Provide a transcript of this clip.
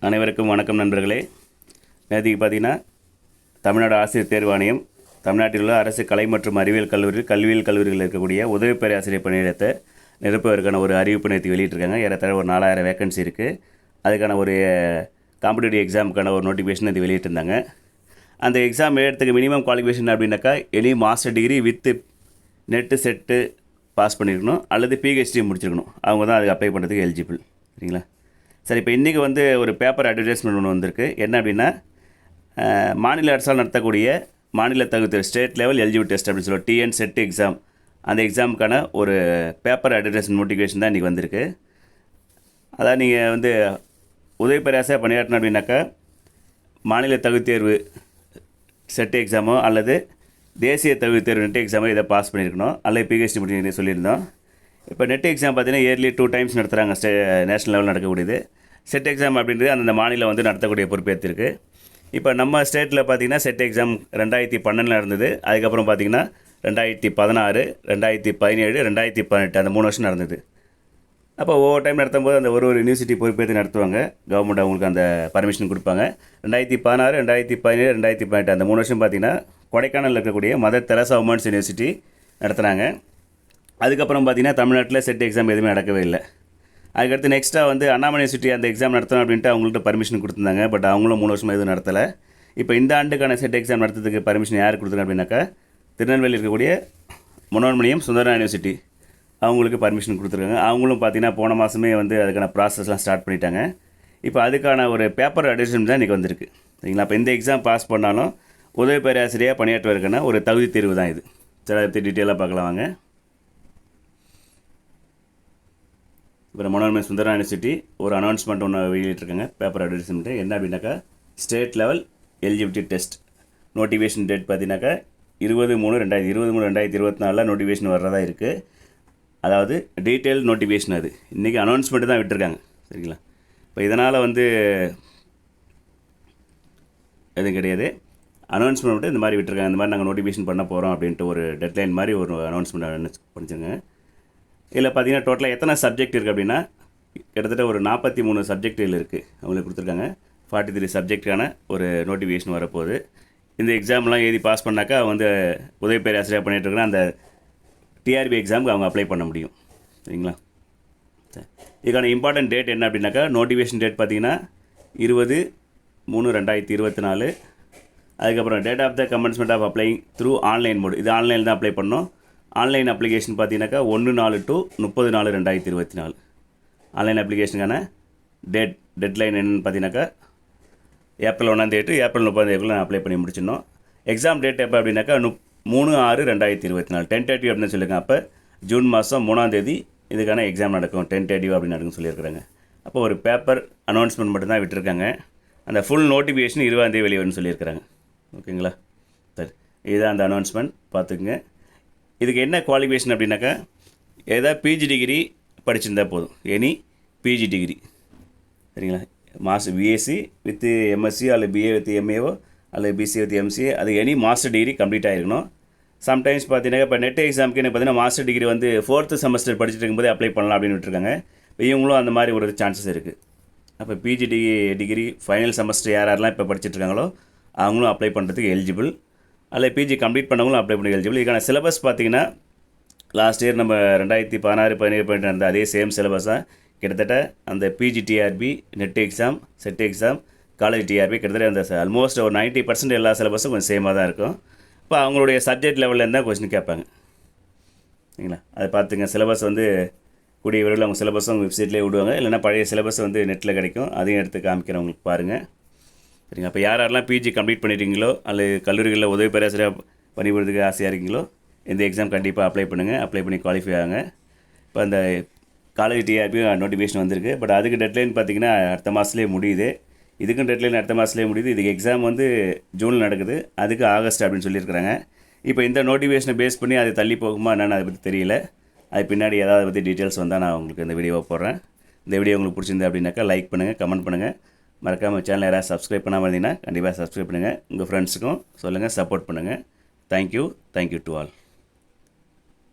அனைவருக்கும் வணக்கம் நண்பர்களே. நேற்றுக்கு பார்த்தீங்கன்னா தமிழ்நாடு ஆசிரியர் தேர்வாணையம் தமிழ்நாட்டில் உள்ள அரசு கலை மற்றும் அறிவியல் கல்வியியல் கல்லூரிகளில் இருக்கக்கூடிய உதவி பேராசிரியர் பணியிடத்தை நிரப்புவதற்கான ஒரு அறிவிப்பு நேற்று வெளியிட்டிருக்காங்க. ஏறத்தாழ ஒரு 4000 வேக்கன்சி இருக்குது. அதுக்கான ஒரு காம்படிட்டிவ் எக்ஸாமுக்கான ஒரு நோட்டிஃபிகேஷன் இது வெளியிட்டிருந்தாங்க. அந்த எக்ஸாம் எழுதுறதுக்கு மினிமம் குவாலிஃபிகேஷன் அப்படின்னாக்கா any master degree with NET SET pass பண்ணியிருக்கணும் அல்லது பிஹெச்டி முடிச்சிருக்கணும். அவங்க தான் அதுக்கு அப்ளை பண்ணுறதுக்கு எலிஜிபிள். சரிங்களா? சரி, இப்போ இன்றைக்கி வந்து ஒரு பேப்பர் அட்வர்டைஸ்மெண்ட் ஒன்று வந்திருக்கு. என்ன அப்படின்னா, மாநில அரசால் நடத்தக்கூடிய மாநில தகுதி ஸ்டேட் லெவல் எலிஜிபிள் டெஸ்ட் அப்படின்னு சொல்லி டிஎன் செட் எக்ஸாம், அந்த எக்ஸாமுக்கான ஒரு பேப்பர் அட்வர்டைஸ்மெண்ட் நோட்டிஃபிகேஷன் தான் இன்றைக்கி வந்திருக்கு. அதான் நீங்கள் வந்து உதவி பேராசிரியர் பணியாற்றணும் அப்படின்னாக்கா மாநில தகுதி தேர்வு செட் எக்ஸாமோ அல்லது தேசிய தகுதி தேர்வு நெட் எக்ஸாமோ இதை பாஸ் பண்ணியிருக்கணும் அல்லது பிஹெச்டி முடிச்சு சொல்லியிருந்தோம். இப்போ நெட் எக்ஸாம் பார்த்தீங்கன்னா இயர்லி 2 டைம்ஸ் நடத்துகிறாங்க. நேஷனல் லெவலில் நடக்கக்கூடியது. செட் எக்ஸாம் அப்படின்றது அந்த மாநிலம் வந்து நடத்தக்கூடிய பொறுப்பேற்றிருக்கு. இப்போ நம்ம ஸ்டேட்டில் பார்த்திங்கன்னா செட் எக்ஸாம் 2012 நடந்தது. அதுக்கப்புறம் பார்த்திங்கன்னா 2016, 2017, 2018 அந்த 3 வருஷம் நடந்தது. அப்போ ஒவ்வொரு டைம் நடத்தும் போது அந்த ஒரு யூனிவர்சிட்டி பொறுப்பேற்று நடத்துவாங்க. கவர்மெண்ட் அவங்களுக்கு அந்த பர்மிஷன் கொடுப்பாங்க. 2016, 2017, 2018 அந்த 3 வருஷம் பார்த்திங்கன்னா கொடைக்கானலில் இருக்கக்கூடிய மதர் தெரசா உமன்ஸ் யூனிவர்சிட்டி நடத்துனாங்க. அதுக்கப்புறம் பார்த்திங்கன்னா தமிழ்நாட்டில் செட் எக்ஸாம் எதுவுமே நடக்கவே இல்லை. அதுக்கடுத்து நெக்ஸ்ட்டாக வந்து அண்ணாமலை யூனிவர்சிட்டி அந்த எக்ஸாம் நடத்தணும் அப்படின்ட்டு அவங்கள்ட்ட பர்மிஷன் கொடுத்துருந்தாங்க. பட் அவங்களும் 3 வருஷமாக எதுவும் நடத்தலை. இப்போ இந்த ஆண்டுக்கான செட் எக்ஸாம் நடத்துறதுக்கு பர்மிஷன் யார் கொடுத்துருங்க அப்படின்னாக்கா திருநெல்வேலி இருக்கக்கூடிய மனோன்மணியம் சுந்தரா யூனிவர்சிட்டி அவங்களுக்கு பர்மிஷன் கொடுத்துருக்காங்க. அவங்களும் பார்த்திங்கன்னா போன மாதமே வந்து அதுக்கான ப்ராசஸ்லாம் ஸ்டார்ட் பண்ணிட்டாங்க. இப்போ அதுக்கான ஒரு பேப்பர் அட்வர்டைஸ்மெண்ட் தான் இன்றைக்கி வந்திருக்கு. சரிங்களா? இப்போ இந்த எக்ஸாம் பாஸ் பண்ணாலும் உதவி பேராசிரியராக பணியாற்றுவதற்கான ஒரு தகுதி தேர்வு தான் இது. சரி, அதை பற்றி டீட்டெயிலாக பார்க்கலாம் வாங்க. இப்போ மனோன்மணியம் சுந்தரா யூனிவர்சிட்டி ஒரு அனௌன்ஸ்மெண்ட் ஒன்று வெளியிட்டிருக்காங்க. பேப்பர் அட்வர்டைஸ்மெண்ட்டு என்ன அப்படின்னாக்கா state level eligibility test notification date பார்த்தீங்கன்னாக்கா 23/2024 நோட்டிஃபிகேஷன் வர்றதா இருக்குது. அதாவது டீட்டெயில் நோட்டிஃபிகேஷன் அது இன்றைக்கி அனௌன்ஸ்மெண்ட்டு தான் விட்டுருக்காங்க. சரிங்களா? இப்போ இதனால் வந்து எதுவும் கிடையாது. அனௌன்ஸ்மெண்ட் மட்டும் இந்த மாதிரி விட்டுருக்காங்க. இந்த மாதிரி நாங்கள் நோட்டிஃபிகேஷன் பண்ண போகிறோம் அப்படின்ட்டு ஒரு டெட்லைன் மாதிரி ஒரு அனௌன்ஸ்மெண்ட் பண்ணிச்சுங்க. இதில் பார்த்தீங்கன்னா டோட்டலாக எத்தனை சப்ஜெக்ட் இருக்குது அப்படின்னா கிட்டத்தட்ட ஒரு 43 சப்ஜெக்டில் இருக்குது. அவங்களுக்கு கொடுத்துருக்காங்க. 43 சப்ஜெக்டான ஒரு நோட்டிஃபிகேஷன் வரப்போகுது. இந்த எக்ஸாம்லாம் எழுதி பாஸ் பண்ணாக்கா வந்து உதவி பேராசிரியர் பண்ணிகிட்டு இருக்கிற அந்த டிஆர்பி எக்ஸாமுக்கு அவங்க அப்ளை பண்ண முடியும். சரிங்களா? சரி, இதுக்கான இம்பார்ட்டன்ட் டேட் என்ன அப்படின்னாக்கா நோட்டிஃபிகேஷன் டேட் பார்த்தீங்கன்னா 20/3/2024. அதுக்கப்புறம் date of the commencement of applying through online mode. இது ஆன்லைனில் தான் அப்ளை பண்ணோம். ஆன்லைன் அப்ளிகேஷன் பார்த்தீங்கன்னாக்கா 1/4 to 30/4/2024 ஆன்லைன் அப்ளிகேஷனுக்கான டெட்லைன் என்னென்னு பார்த்தீங்கன்னாக்கா ஏப்ரல் 1 ஏப்ரல் 30 நான் அப்ளை பண்ணி முடிச்சிடணும். எக்ஸாம் டேட் எப்போ அப்படின்னாக்கா 3/6/2024 டென்டேட்டிவ் அப்படின்னு சொல்லியிருக்காங்க. அப்போ ஜூன் மாதம் 3 இதுக்கான எக்ஸாம் நடக்கும். டென்டேட்டிவ் அப்படின்னு நடக்கும்னு சொல்லியிருக்கிறாங்க. அப்போ ஒரு பேப்பர் அனௌன்ஸ்மெண்ட் மட்டும்தான் விட்டுருக்காங்க. அந்த ஃபுல் நோட்டிஃபிகேஷன் 20 வெளிவரும்னு சொல்லியிருக்கிறாங்க. ஓகேங்களா? சரி, இதுதான் அந்த அனௌன்ஸ்மெண்ட் பார்த்துக்குங்க. இதுக்கு என்ன குவாலிஃபிகேஷன் அப்படின்னாக்கா ஏதாவது பிஜி டிகிரி படிச்சிருந்தால் போதும். Any PG degree. சரிங்களா? மாஸ்டர் பிஎஸ்சி வித் எம்எஸ்சி அல்லது பிஏ வித் எம்ஏஓ அல்லது பிசி வித் எம்சிஏ அது எனி மாஸ்டர் டிகிரி கம்ப்ளீட் ஆகிருக்கணும். சம்டைம்ஸ் பார்த்தீங்கன்னா இப்போ நெட் எக்ஸாமுக்கு என்ன பார்த்தீங்கன்னா மாஸ்டர் டிகிரி வந்து 4th செமஸ்டர் படிச்சுட்டு இருக்கும்போது அப்ளை பண்ணலாம் அப்படின்னு விட்டுருக்காங்க. இப்போ இவங்களும் அந்த மாதிரி ஒரு சான்சஸ் இருக்குது. அப்போ பிஜி டிகிரி ஃபைனல் செமஸ்டர் யாரெல்லாம் இப்போ படிச்சுட்ருக்காங்களோ அவங்களும் அப்ளை பண்ணுறதுக்கு எலிஜிபிள். அதில் பிஜி கம்ப்ளீட் பண்ணவங்களும் அப்ளை பண்ண எலிஜிபிள். இதுக்கான சிலபஸ் பார்த்திங்கன்னா லாஸ்ட் இயர் நம்ம 2016, 17 நடந்த அதே சேம் சிலபஸ் தான். கிட்டத்தட்ட அந்த PG TRB NET exam SET exam college TRB கிட்டத்தட்ட அந்த ஆல்மோஸ்ட் ஒரு 90% எல்லா சிலபஸும் கொஞ்சம் சேமாக தான் இருக்கும். இப்போ அவங்களுடைய சப்ஜெக்ட் லெவலில் இருந்தால் கொஸ்டின் கேட்பாங்க. சரிங்களா? அதை பார்த்துங்க. சிலபஸ் வந்து கூடிய விரைவில் அவங்க சிலபஸும் வெப்சைட்லேயே விடுவாங்க. இல்லைனா பழைய சிலபஸ் வந்து நெட்டில் கிடைக்கும். அதையும் எடுத்து காமிக்கிறவங்களுக்கு பாருங்கள். சரிங்க? அப்போ யாரெல்லாம் பிஜி கம்ப்ளீட் பண்ணிட்டீங்களோ அல்லது கல்லூரிகளில் உதவி பேராசிரியராக பணிபுரிறதுக்கு ஆசையாக இருக்கீங்களோ இந்த எக்ஸாம் கண்டிப்பாக அப்ளை பண்ணுங்கள். அப்ளை பண்ணி குவாலிஃபை ஆகுங்க. இப்போ அந்த காலேஜ் டிஆர்பி நோட்டிஃபிகேஷன் வந்திருக்கு. பட் அதுக்கு டெட்லைன் பார்த்திங்கன்னா அடுத்த மாதத்துலேயே முடியுது. இதுக்கும் டெட்லைன் அடுத்த மாதத்துலேயே முடியுது. இதுக்கு எக்ஸாம் வந்து ஜூனில் நடக்குது. அதுக்கு ஆகஸ்ட் அப்படின்னு சொல்லியிருக்கிறாங்க. இப்போ இந்த நோட்டிஃபிகேஷனை பேஸ் பண்ணி அது தள்ளி போகுமா என்னென்னு அதை பற்றி தெரியல. அது பின்னாடி ஏதாவது பற்றி டீட்டெயில்ஸ் வந்தால் நான் உங்களுக்கு இந்த வீடியோவை போடுறேன். இந்த வீடியோ உங்களுக்கு பிடிச்சிருந்தா அப்படின்னாக்கா லைக் பண்ணுங்கள், கமெண்ட் பண்ணுங்கள். மறக்காமல் சேனல் யாராவது சப்ஸ்கிரைப் பண்ணாமல் இருந்தீங்கன்னா கண்டிப்பாக சப்ஸ்கிரைப் பண்ணுங்கள். உங்கள் ஃப்ரெண்ட்ஸுக்கும் சொல்லுங்கள், சப்போர்ட் பண்ணுங்கள். Thank you to all.